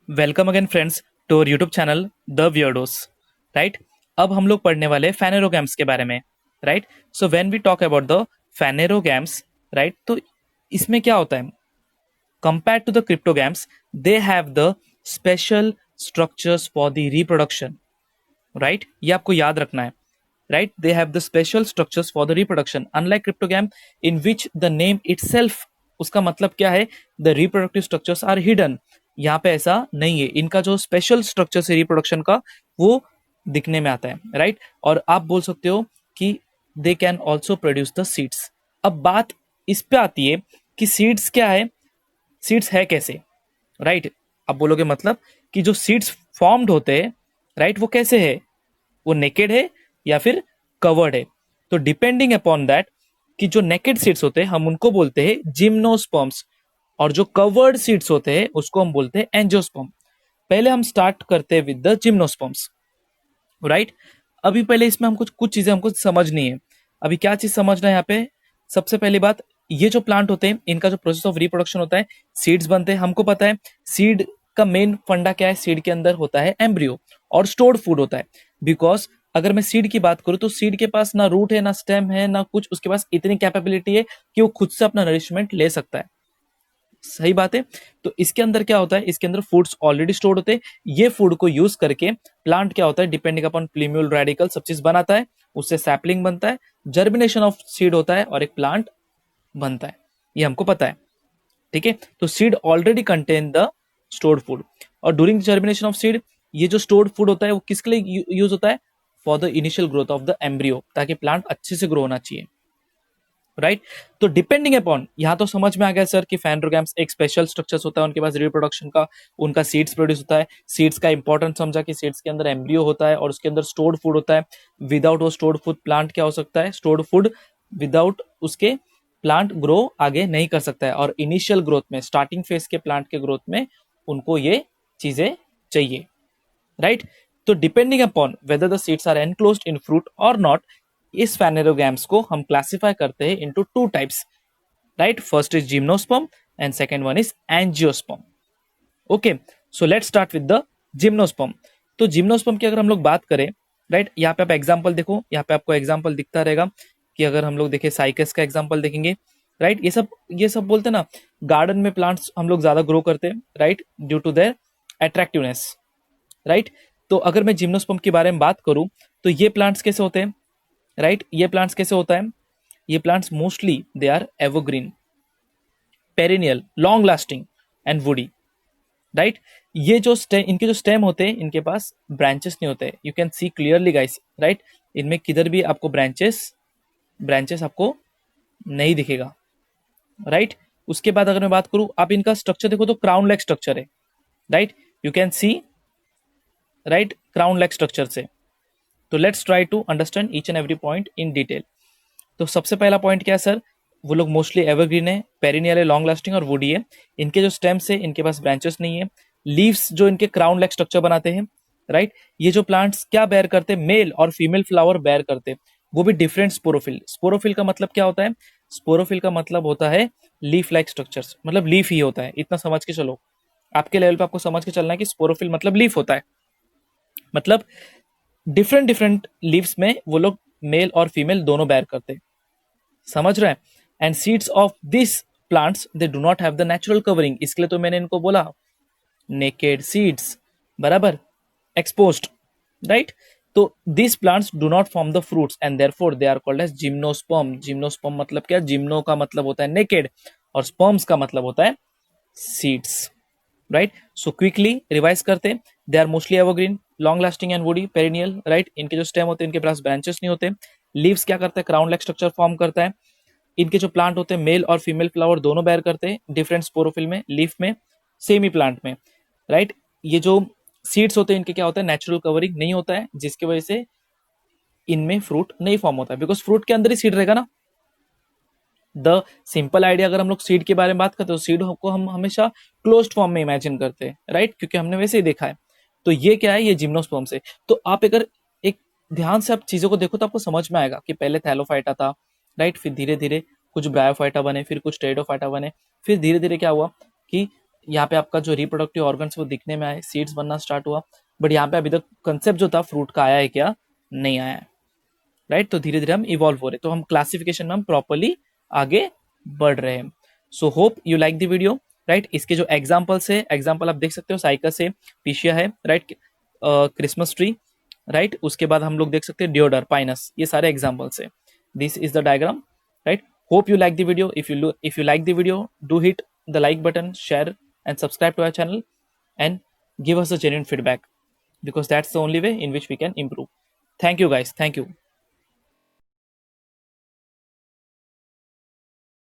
Welcome again friends to our YouTube channel the weirdos. Right, अब हम लोग पढ़ने वाले फैनेरोगैम्स के बारे में। Right, so when we talk about the phanerogams, right, तो इसमें क्या होता है compare to the cryptogams, they have the special structures for the reproduction. Right, ये आपको याद रखना है। Right, they have the special structures for the reproduction unlike cryptogam in which the name itself, उसका मतलब क्या है, the reproductive structures are hidden. यहाँ पे ऐसा नहीं है, इनका जो स्पेशल स्ट्रक्चर है रिप्रोडक्शन का वो दिखने में आता है। राइट, और आप बोल सकते हो कि they can also produce the seeds. अब बात इस पे आती है कि सीड्स क्या है, सीड्स है कैसे। राइट, आप बोलोगे मतलब कि जो सीड्स फॉर्म्ड होते हैं, राइट, वो कैसे है, वो नेकेड है या फिर कवर्ड है। तो डिपेंडिंग अपॉन दैट कि जो नेकेड सीड्स होते हैं हम उनको बोलते हैं जिम्नोस्पर्म्स, और जो कवर्ड सीड्स होते हैं उसको हम बोलते हैं एंजियोस्पर्म। पहले हम स्टार्ट करते हैं विद द जिम्नोस्पर्म्स। राइट, अभी पहले इसमें हमको कुछ चीजें हमको समझनी है। अभी क्या चीज समझना है यहाँ पे, सबसे पहली बात, ये जो प्लांट होते हैं इनका जो प्रोसेस ऑफ रिप्रोडक्शन होता है, सीड्स बनते हैं, हमको पता है। सीड का मेन फंडा क्या है, सीड के अंदर होता है एम्ब्रियो और स्टोर्ड फूड होता है। बिकॉज अगर मैं सीड की बात करूं तो सीड के पास ना रूट है, ना स्टेम है, ना कुछ उसके पास इतनी कैपेबिलिटी है कि वो खुद से अपना नरिशमेंट ले सकता है। सही बात है। तो इसके अंदर क्या होता है, इसके अंदर फूड्स ऑलरेडी स्टोर्ड होते हैं। ये फूड को यूज करके प्लांट क्या होता है, डिपेंडिंग अपॉन प्लीम्यूल रेडिकल सब चीज बनाता है, उससे सैपलिंग बनता है, जर्मिनेशन ऑफ सीड होता है और एक प्लांट बनता है। ये हमको पता है। ठीक है, तो seed already contain the stored food, और ड्यूरिंग जर्मिनेशन ऑफ सीड ये जो स्टोर्ड फूड होता है वो किसके लिए यूज होता है, for the initial growth of the embryo, ताकि प्लांट अच्छे से ग्रो होना चाहिए। राइट, तो डिपेंडिंग अपॉन, यहां तो समझ में आ गया सर कि फैनरोगैम्स एक स्पेशल स्ट्रक्चर्स होता है उनके पास रिप्रोडक्शन का, उनका सीड्स प्रोड्यूस होता है। सीड्स का इंपॉर्टेंस समझा कि सीड्स के अंदर एम्ब्रियो होता है और उसके अंदर स्टोर्ड फूड होता है। विदाउट वो स्टोर्ड फूड प्लांट क्या हो सकता है, स्टोर्ड फूड विदाउट उसके प्लांट ग्रो आगे नहीं कर सकता है, और इनिशियल ग्रोथ में, स्टार्टिंग फेज के प्लांट के ग्रोथ में उनको ये चीजें चाहिए। राइट, तो depending upon whether the seeds are enclosed in fruit और नॉट, इस फैनेरोगैम्स को हम क्लासिफाई करते हैं into two types. Right, first is gymnosperm and second one is angiosperm. Okay, so let's start with the gymnosperm. तो gymnosperm की अगर हम लोग बात करें, राइट, यहाँ पे आप एग्जांपल देखो, यहाँ पे आपको एग्जांपल दिखता रहेगा कि अगर हम लोग देखें साइकस का एग्जांपल देखेंगे। राइट, ये सब बोलते हैं ना, गार्डन में प्लांट्स हम लोग ज्यादा ग्रो करते हैं, right, due to their attractiveness. Right, तो अगर मैं जिम्नोस्पर्म के बारे में बात करूं तो ये प्लांट्स कैसे होते हैं, राइट, ये प्लांट्स कैसे होता है, ये plants mostly they are evergreen, perennial, long lasting and woody. Right, ये जो इनके जो स्टेम होते हैं इनके पास ब्रांचेस नहीं होते, you can see clearly guys. Right, इनमें किधर भी आपको ब्रांचेस ब्रांचेस आपको नहीं दिखेगा। राइट, उसके बाद अगर मैं बात करूं, आप इनका स्ट्रक्चर देखो तो क्राउन लाइक स्ट्रक्चर है। Right, you can see, right, crown like structure से। तो let's try to understand each and every point in detail. तो सबसे पहला पॉइंट क्या है सर, वो लोग मोस्टली एवरग्रीन है, पेरिनियल है, लॉन्ग लास्टिंग और वुडी है। इनके जो स्टेम्स है इनके पास ब्रांचेस नहीं है। लीव्स जो इनके क्राउन लाइक स्ट्रक्चर बनाते हैं। राइट, ये जो प्लांट्स क्या बेयर करते हैं, मेल और फीमेल फ्लावर बेयर करते हैं, वो भी डिफरेंट स्पोरोफिल। स्पोरोफिल का मतलब क्या होता है, स्पोरोफिल का मतलब होता है लीफ लाइक स्ट्रक्चर्स, मतलब लीफ ही होता है, इतना समझ के चलो। आपके लेवल पे आपको समझ के चलना है कि स्पोरोफिल मतलब लीफ होता है, मतलब डिफरेंट डिफरेंट लीव्स में वो लोग मेल और फीमेल दोनों बेयर करते हैं। समझ रहे हैं। And seeds of this plants they do not have the natural covering, इसके लिए तो मैंने इनको बोला नेकेड सीड्स, बराबर, एक्सपोज्ड। राइट, तो this plants do not form the fruits and therefore they are called as gymnosperm. Gymnosperm मतलब क्या, जिम्नो का मतलब होता है नेकेड और स्पर्म्स का मतलब होता है seeds. Right, so quickly revise करते हैं, they are mostly evergreen, long lasting and woody, perennial. Right, इनके जो स्टेम होते हैं इनके पास ब्रांचेस नहीं होते। लीव्स क्या करते हैं, क्राउन लाइक स्ट्रक्चर फॉर्म करता है। इनके जो प्लांट होते हैं मेल और फीमेल फ्लावर दोनों बेयर करते हैं, डिफरेंट स्पोरोफिल में, लीफ में, सेम ही प्लांट में। राइट, ये जो सीड्स होते हैं इनके क्या होता है, नेचुरल कवरिंग नहीं होता है, जिसकी वजह से इनमें फ्रूट नहीं फॉर्म होता है, बिकॉज फ्रूट के अंदर ही सीड रहेगा ना। द सिंपल आइडिया, अगर हम लोग सीड के बारे में बात करते हैं तो सीड को हम हमेशा क्लोज्ड फॉर्म में इमेजिन करते हैं, राइट, क्योंकि हमने वैसे ही देखा है। तो ये क्या है, ये जिम्नोस्पर्म से। तो आप अगर एक ध्यान से आप चीजों को देखो तो आपको समझ में आएगा कि पहले थैलोफाइटा था, राइट, फिर धीरे धीरे कुछ ब्रायोफाइटा बने, फिर कुछ टेरिडोफाइटा बने, फिर धीरे धीरे क्या हुआ कि यहाँ पे आपका जो रिप्रोडक्टिव ऑर्गन्स वो दिखने में आए, सीड्स बनना स्टार्ट हुआ, बट यहाँ पे अभी तक कंसेप्ट जो था फ्रूट का आया है क्या, नहीं आया है, राइट। तो धीरे धीरे हम इवॉल्व हो रहे, तो हम क्लासिफिकेशन में हम प्रॉपरली आगे बढ़ रहे हैं। So hope you like the video, right. इसके जो एग्जाम्पल्स है, एग्जाम्पल आप देख सकते हो, साइकस है, पीशिया है, राइट, क्रिसमस ट्री, राइट। उसके बाद हम लोग देख सकते हैं डियोडर, पाइनस, ये सारे एग्जाम्पल्स है। This is the diagram, right. Hope you like the video. If you like the video, do hit the like button, share and subscribe to our channel, and give us a genuine feedback, because that's the only way in which we can improve. Thank you guys, thank you.